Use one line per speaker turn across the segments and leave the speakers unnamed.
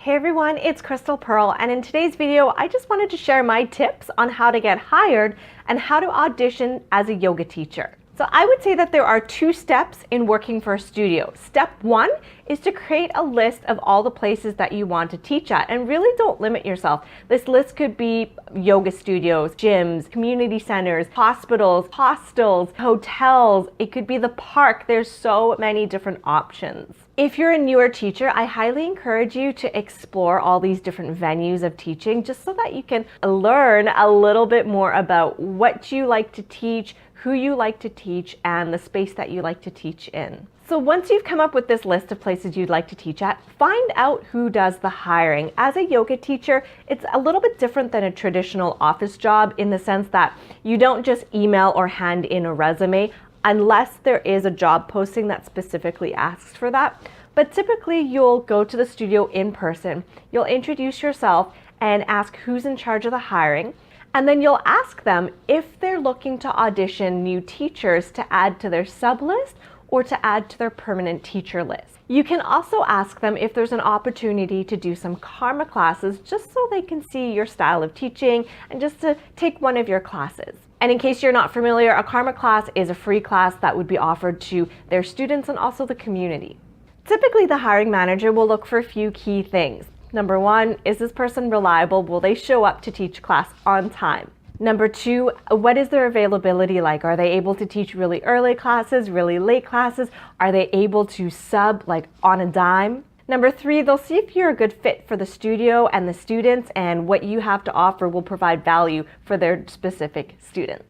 Hey everyone, it's Crystal Pearl, and in today's video, I just wanted to share my tips on how to get hired and how to audition as a yoga teacher. So I would say that there are two steps in working for a studio. Step one is to create a list of all the places that you want to teach at, and really don't limit yourself. This list could be yoga studios, gyms, community centers, hospitals, hostels, hotels. It could be the park. There's so many different options. If you're a newer teacher, I highly encourage you to explore all these different venues of teaching just so that you can learn a little bit more about what you like to teach, who you like to teach, and the space that you like to teach in. So once you've come up with this list of places you'd like to teach at, find out who does the hiring. As a yoga teacher, it's a little bit different than a traditional office job in the sense that you don't just email or hand in a resume unless there is a job posting that specifically asks for that. But typically you'll go to the studio in person, you'll introduce yourself and ask who's in charge of the hiring, and then you'll ask them if they're looking to audition new teachers to add to their sub list or to add to their permanent teacher list. You can also ask them if there's an opportunity to do some karma classes just so they can see your style of teaching and just to take one of your classes. And in case you're not familiar, a karma class is a free class that would be offered to their students and also the community. Typically, the hiring manager will look for a few key things. Number one, is this person reliable? Will they show up to teach class on time? Number two, what is their availability like? Are they able to teach really early classes, really late classes? Are they able to sub like on a dime? Number three, they'll see if you're a good fit for the studio and the students, and what you have to offer will provide value for their specific students.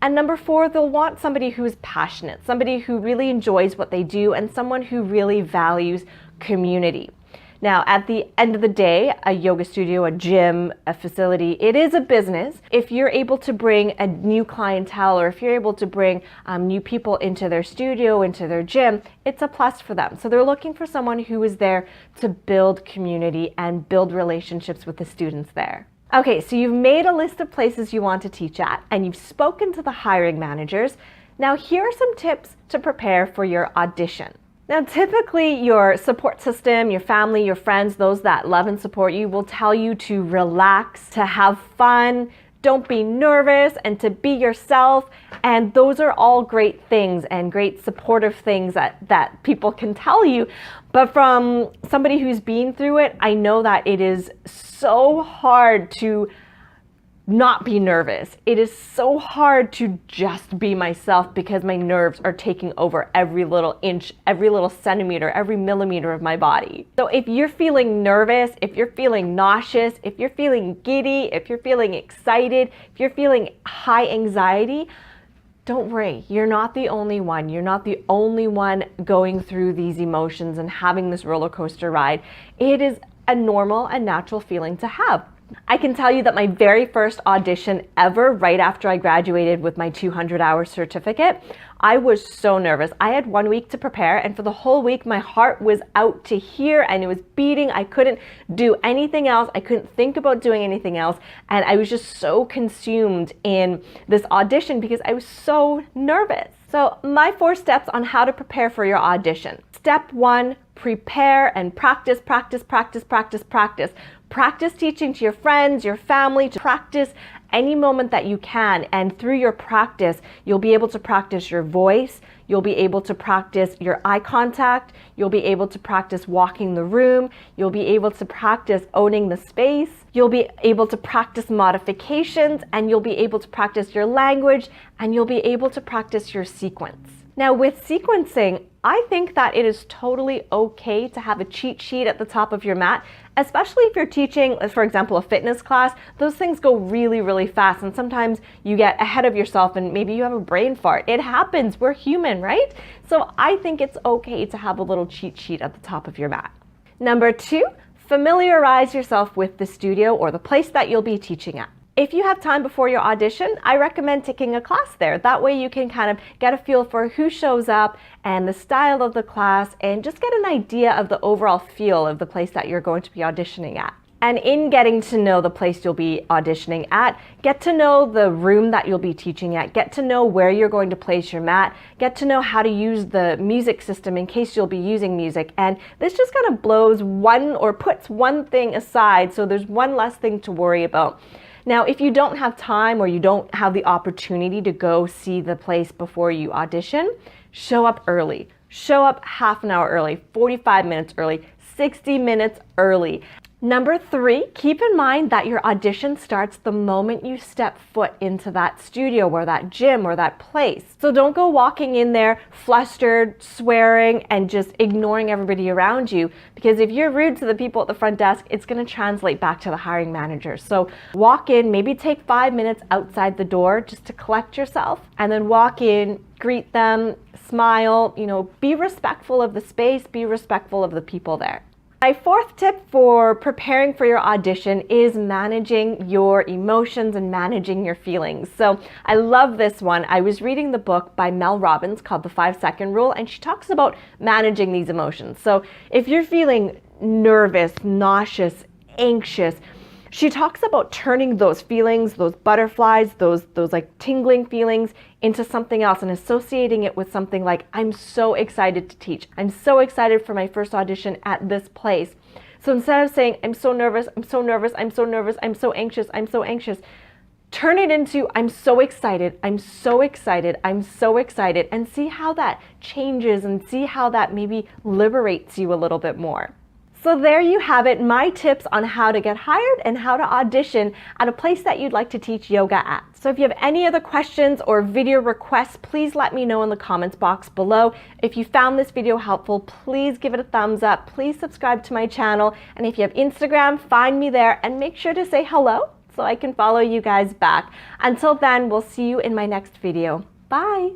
And number four, they'll want somebody who is passionate, somebody who really enjoys what they do, and someone who really values community. Now, at the end of the day, a yoga studio, a gym, a facility, it is a business. If you're able to bring a new clientele, or if you're able to bring new people into their studio, into their gym, it's a plus for them. So they're looking for someone who is there to build community and build relationships with the students there. Okay, so you've made a list of places you want to teach at, and you've spoken to the hiring managers. Now, here are some tips to prepare for your audition. Now, typically your support system, your family, your friends, those that love and support you will tell you to relax, to have fun, don't be nervous, and to be yourself. And those are all great things and great supportive things that people can tell you. But from somebody who's been through it, I know that it is so hard to not be nervous. It is so hard to just be myself because my nerves are taking over every little inch, every little centimeter, every millimeter of my body. So if you're feeling nervous, if you're feeling nauseous, if you're feeling giddy, if you're feeling excited, if you're feeling high anxiety, don't worry, you're not the only one. You're not the only one going through these emotions and having this roller coaster ride. It is a normal and natural feeling to have. I can tell you that my very first audition ever, right after I graduated with my 200-hour certificate, I was so nervous. I had 1 week to prepare, and for the whole week, my heart was out to here and it was beating. I couldn't do anything else. I couldn't think about doing anything else. And I was just so consumed in this audition because I was so nervous. So my 4 steps on how to prepare for your audition. Step 1, prepare and practice, practice, practice, practice, practice. Practice teaching to your friends, your family, to practice any moment that you can. And through your practice, you'll be able to practice your voice, you'll be able to practice your eye contact, you'll be able to practice walking the room, you'll be able to practice owning the space, you'll be able to practice modifications, and you'll be able to practice your language, and you'll be able to practice your sequence. Now, with sequencing, I think that it is totally okay to have a cheat sheet at the top of your mat, especially if you're teaching, for example, a fitness class. Those things go really, really fast, and sometimes you get ahead of yourself and maybe you have a brain fart. It happens. We're human, right? So I think it's okay to have a little cheat sheet at the top of your mat. Number 2, familiarize yourself with the studio or the place that you'll be teaching at. If you have time before your audition, I recommend taking a class there. That way you can kind of get a feel for who shows up and the style of the class and just get an idea of the overall feel of the place that you're going to be auditioning at. And in getting to know the place you'll be auditioning at, get to know the room that you'll be teaching at, get to know where you're going to place your mat, get to know how to use the music system in case you'll be using music. And this just kind of blows one or puts one thing aside, so there's one less thing to worry about. Now, if you don't have time or you don't have the opportunity to go see the place before you audition, show up early. Show up half an hour early, 45 minutes early, 60 minutes early. Number 3, keep in mind that your audition starts the moment you step foot into that studio or that gym or that place. So don't go walking in there flustered, swearing, and just ignoring everybody around you, because if you're rude to the people at the front desk, it's going to translate back to the hiring manager. So walk in, maybe take 5 minutes outside the door just to collect yourself, and then walk in, greet them, smile, be respectful of the space, be respectful of the people there. My 4th tip for preparing for your audition is managing your emotions and managing your feelings. So I love this one. I was reading the book by Mel Robbins called The 5-Second Rule, and she talks about managing these emotions. So if you're feeling nervous, nauseous, anxious, she talks about turning those feelings, those butterflies, those like tingling feelings into something else and associating it with something like, I'm so excited to teach. I'm so excited for my first audition at this place. So instead of saying, I'm so nervous, I'm so nervous, I'm so nervous, I'm so anxious, I'm so anxious, turn it into, I'm so excited, I'm so excited, I'm so excited, and see how that changes and see how that maybe liberates you a little bit more. So there you have it, my tips on how to get hired and how to audition at a place that you'd like to teach yoga at. So if you have any other questions or video requests, please let me know in the comments box below. If you found this video helpful, please give it a thumbs up. Please subscribe to my channel. And if you have Instagram, find me there and make sure to say hello so I can follow you guys back. Until then, we'll see you in my next video. Bye.